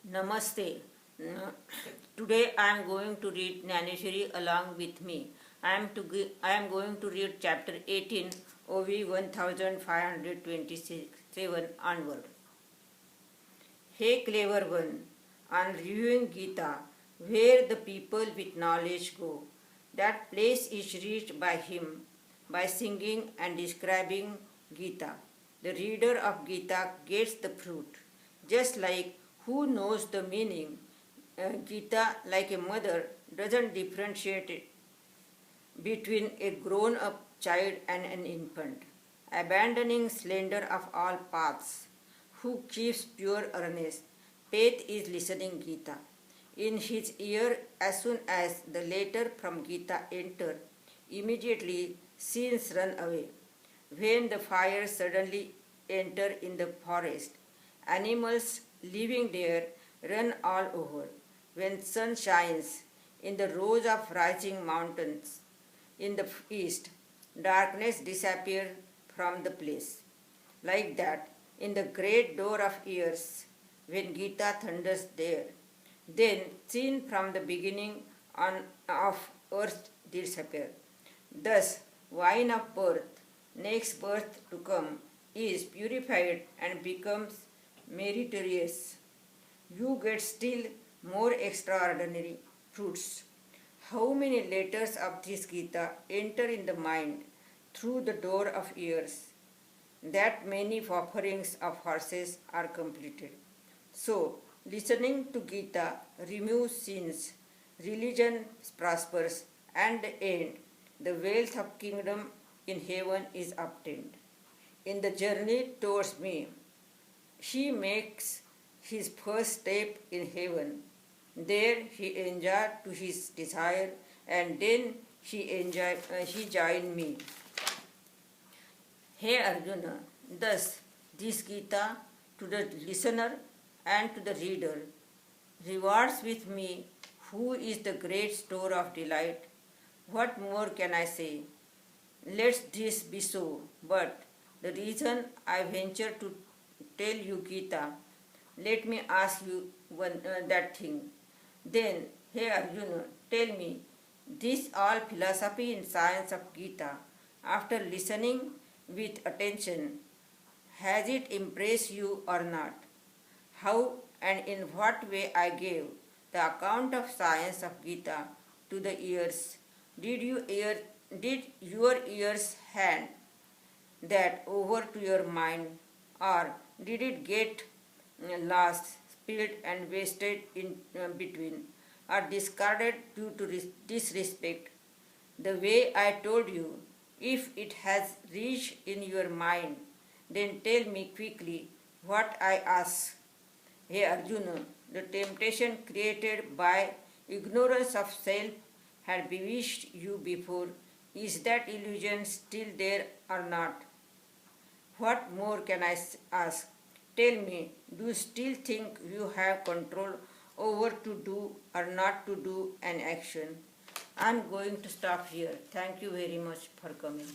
Namaste. Today I am going to read Naneshwari along with me. I am going to read chapter 18, OV 1527 onward. Hey clever one, on reviewing Gita, where the people with knowledge go, that place is reached by him by singing and describing Gita. The reader of Gita gets the fruit, just like who knows the meaning. Gita, like a mother, doesn't differentiate between a grown up child and an infant, abandoning slender of all paths, who keeps pure earnest. Faith is listening Gita. In his ear, as soon as the letter from Gita enter, immediately scenes run away. When the fire suddenly enter in the forest, animals living there run all over. When sun shines in the rows of rising mountains in the east, darkness disappears from the place. Like that, in the great door of years, when Gita thunders there, then seen from the beginning on of earth disappear. Thus, wine of birth, next birth to come, is purified and becomes meritorious. You get still more extraordinary fruits. How many letters of this Gita enter in the mind through the door of ears? That many offerings of horses are completed. So, listening to Gita removes sins, religion prospers, and the end, the wealth of kingdom in heaven is obtained. In the journey towards me, he makes his first step in heaven. There he enjoys to his desire, and then he join me. Hey Arjuna, thus this Gita to the listener and to the reader rewards with me who is the great store of delight. What more can I say? Let this be so, but the reason I venture to tell you Gita, let me ask you that thing. Then, hey Arjuna, tell me, this all philosophy and science of Gita, after listening with attention, has it impressed you or not? How and in what way I gave the account of science of Gita to the ears? Did your ears hand that over to your mind, or did it get lost, spilled, and wasted in between, or discarded due to disrespect? The way I told you, if it has reached in your mind, then tell me quickly what I ask. Hey Arjuna, the temptation created by ignorance of self had bewitched you before. Is that illusion still there or not? What more can I ask? Tell me, do you still think you have control over to do or not to do an action? I am going to stop here. Thank you very much for coming.